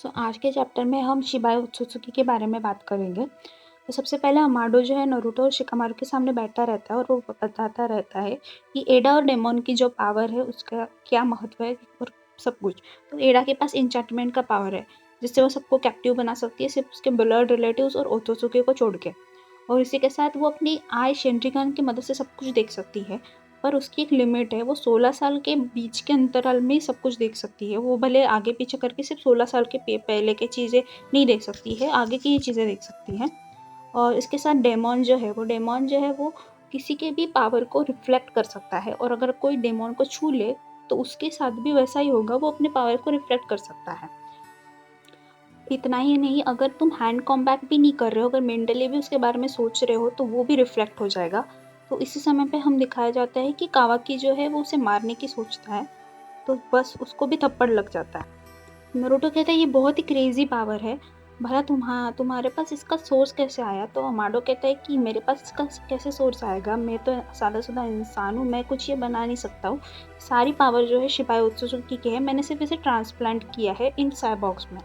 आज के चैप्टर में हम शिबाया ओत्सुत्सुकी के बारे में बात करेंगे। तो सबसे पहले अमाडो जो है नारुतो और शिकामारू के सामने बैठा रहता है और वो बताता रहता है कि एडा और डेमन की जो पावर है उसका क्या महत्व है और सब कुछ। तो एडा के पास एन्चेंटमेंट का पावर है जिससे वो सबको कैप्टिव बना सकती है, सिर्फ उसके ब्लड रिलेटिव्स और ओत्सुत्सुकी को छोड़ के। और इसी के साथ वो अपनी आई शेंड्रिगन की मदद से सब कुछ देख सकती है, पर उसकी एक लिमिट है। वो 16 साल के बीच के अंतराल में सब कुछ देख सकती है। वो भले आगे पीछे करके सिर्फ 16 साल के पहले की चीज़ें नहीं देख सकती है, आगे की ही चीज़ें देख सकती है। और इसके साथ डेमन जो है वो किसी के भी पावर को रिफ्लेक्ट कर सकता है, और अगर कोई डेमन को छू ले तो उसके साथ भी वैसा ही होगा, वो अपने पावर को रिफ्लेक्ट कर सकता है। इतना ही नहीं, अगर तुम हैंड कॉम्बैट भी नहीं कर रहे हो, अगर मेंटली भी उसके बारे में सोच रहे हो तो वो भी रिफ्लेक्ट हो जाएगा। तो इसी समय पे हम दिखाया जाता है कि कावाकी जो है वो उसे मारने की सोचता है, तो बस उसको भी थप्पड़ लग जाता है। नारुतो कहता है ये बहुत ही क्रेजी पावर है, भला तुम्हारे पास इसका सोर्स कैसे आया? तो अमाडो कहता है कि मेरे पास इसका कैसे सोर्स आएगा, मैं तो सादा इंसान हूँ, मैं कुछ ये बना नहीं सकता हूँ। सारी पावर जो है शिबाया ओत्सुत्सुकी की है, मैंने सिर्फ इसे ट्रांसप्लांट किया है इन साइबॉर्ग्स में।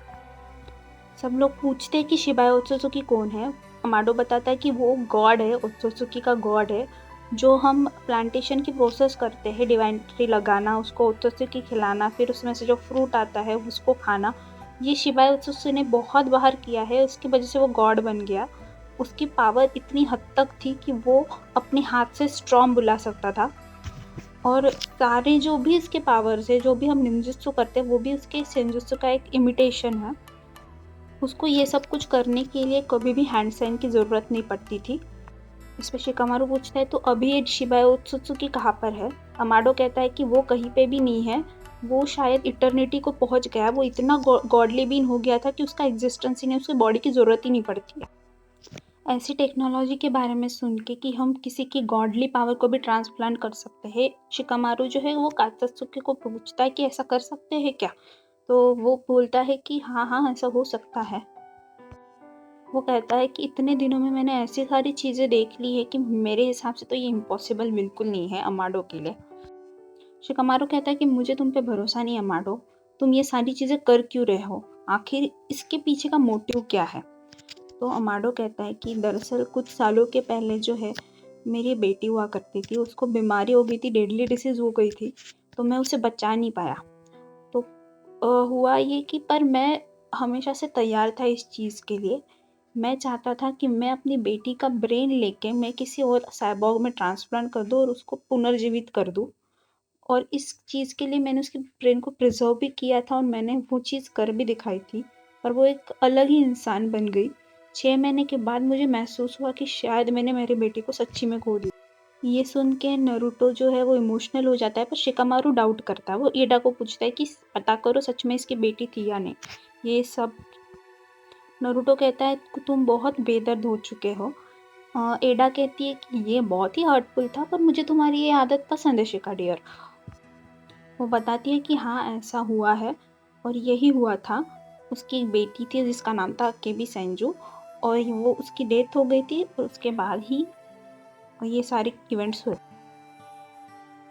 सब लोग पूछते हैं कि शिबाया ओत्सुत्सुकी कौन है। अमाडो बताता है कि वो गॉड है, ओत्सुत्सुकी का गॉड है। जो हम प्लांटेशन की प्रोसेस करते हैं, डिवाइन ट्री लगाना, उसको ओत्सुत्सुकी खिलाना, फिर उसमें से जो फ्रूट आता है उसको खाना, ये शिबाया ओत्सुत्सुकी ने बहुत बार किया है। उसकी वजह से वो गॉड बन गया। उसकी पावर इतनी हद तक थी कि वो अपने हाथ से स्टॉर्म बुला सकता था, और सारे जो भी इसके पावर्स है, जो भी हम निंजुत्सु करते हैं, वो भी उसके सेंजुत्सु का एक इमिटेशन है। उसको ये सब कुछ करने के लिए कभी भी हैंड साइन की ज़रूरत नहीं पड़ती थी। इस पे शिकामारू पूछता है तो अभी ये शिबाया ओत्सुत्सुकी कहाँ पर है? अमाडो कहता है कि वो कहीं पे भी नहीं है, वो शायद इटर्निटी को पहुंच गया। वो इतना गॉडली बीन हो गया था कि उसका एग्जिस्टेंस ही नहीं, उसकी बॉडी की ज़रूरत ही नहीं पड़ती है। ऐसी टेक्नोलॉजी के बारे में सुन के कि हम किसी की गॉडली पावर को भी ट्रांसप्लांट कर सकते हैं, शिकामारू जो है वो कात्सुकी को पूछता है कि ऐसा कर सकते हैं क्या? तो वो बोलता है कि हाँ हाँ, ऐसा हो सकता है। वो कहता है कि इतने दिनों में मैंने ऐसी सारी चीज़ें देख ली है कि मेरे हिसाब से तो ये इम्पॉसिबल बिल्कुल नहीं है अमाडो के लिए। शिकामारू कहता है कि मुझे तुम पे भरोसा नहीं अमाडो, तुम ये सारी चीज़ें कर क्यों रहे हो? आखिर इसके पीछे का मोटिव क्या है? तो अमाडो कहता है कि दरअसल कुछ सालों के पहले जो है मेरी बेटी हुआ करती थी, उसको बीमारी हो गई थी, डेडली डिसीज़ हो गई थी, तो मैं उसे बचा नहीं पाया। तो हुआ ये कि पर मैं हमेशा से तैयार था इस चीज़ के लिए। मैं चाहता था कि मैं अपनी बेटी का ब्रेन लेके मैं किसी और साइबॉर्ग में ट्रांसप्लांट कर दूँ और उसको पुनर्जीवित कर दूँ, और इस चीज़ के लिए मैंने उसके ब्रेन को प्रिज़र्व भी किया था और मैंने वो चीज़ कर भी दिखाई थी, पर वो एक अलग ही इंसान बन गई। 6 महीने के बाद मुझे महसूस हुआ कि शायद मैंने मेरी बेटी को सच्ची में खो दिया। ये सुन के नारुतो जो है वो इमोशनल हो जाता है, पर शिकामारू डाउट करता है। वो एडा को पूछता है कि पता करो सच में इसकी बेटी थी या नहीं। ये सब नारुतो कहता है कि तुम बहुत बेदर्द हो चुके हो। एडा कहती है कि ये बहुत ही हर्टफुल था, पर मुझे तुम्हारी ये आदत पसंद है शिका डियर। वो बताती है कि हाँ ऐसा हुआ है, और यही हुआ था। उसकी एक बेटी थी जिसका नाम था केबी सेंजू, और वो उसकी डेथ हो गई थी, और उसके बाद ही ये सारे इवेंट्स हुए।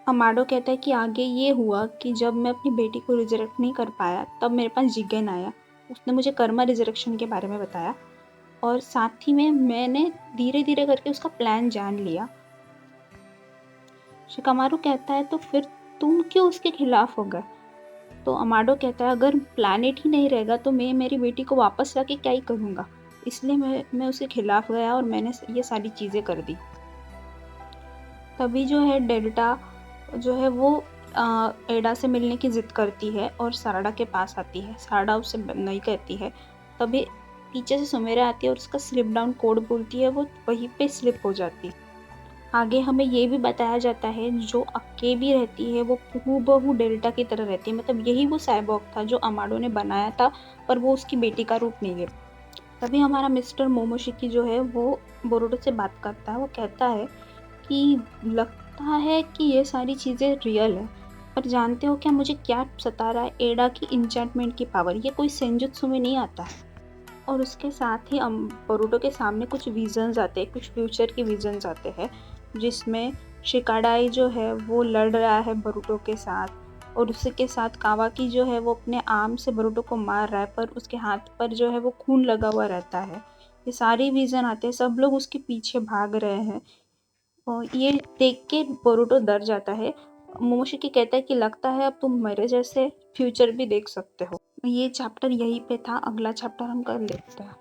अमाडो कहता है कि आगे ये हुआ कि जब मैं अपनी बेटी को रिजरेक्ट नहीं कर पाया, तब मेरे पास जिगेन आया। उसने मुझे कर्मा रिजरेक्शन के बारे में बताया, और साथ ही में मैंने धीरे धीरे करके उसका प्लान जान लिया। शिकामारू कहता है तो फिर तुम क्यों उसके खिलाफ हो गए? तो अमाडो कहता है अगर प्लानेट ही नहीं रहेगा तो मैं मेरी बेटी को वापस लाके क्या ही करूँगा, इसलिए मैं उसके खिलाफ गया और मैंने ये सारी चीज़ें कर दी। तभी जो है डेल्टा जो है वो एडा से मिलने की ज़िद करती है और साराडा के पास आती है। साराडा उससे नहीं कहती है। तभी पीछे से सुमेरा आती है और उसका स्लिप डाउन कोड बोलती है, वो वहीं पे स्लिप हो जाती है। आगे हमें ये भी बताया जाता है जो अकेबी रहती है वो हूबहू डेल्टा की तरह रहती है, मतलब यही वो साइबॉर्ग था जो अमाडो ने बनाया था, पर वो उसकी बेटी का रूप नहीं ले। तभी हमारा मिस्टर मोमोशिकी जो है वो बोरुटो से बात करता है। वो कहता है कि लगता है कि ये सारी चीज़ें रियल है, पर जानते हो क्या मुझे क्या सता रहा है? एडा की इंचेंटमेंट की पावर, ये कोई सेंजुत्सु में नहीं आता है। और उसके साथ ही बोरुटो के सामने कुछ विजन्स आते हैं, कुछ फ्यूचर के विजन्स आते हैं, जिसमें शिकाडाई जो है वो लड़ रहा है बोरुटो के साथ, और उसके साथ कावाकी जो है वो अपने आर्म से बोरुटो को मार रहा है, पर उसके हाथ पर जो है वो खून लगा हुआ रहता है। ये सारे विज़न आते हैं, सब लोग उसके पीछे भाग रहे हैं और ये देख के बोरुटो डर जाता है। मोमोशिकी कहता है कि लगता है अब तुम मेरे जैसे फ्यूचर भी देख सकते हो। ये चैप्टर यहीं पे था, अगला चैप्टर हम कल देखते हैं।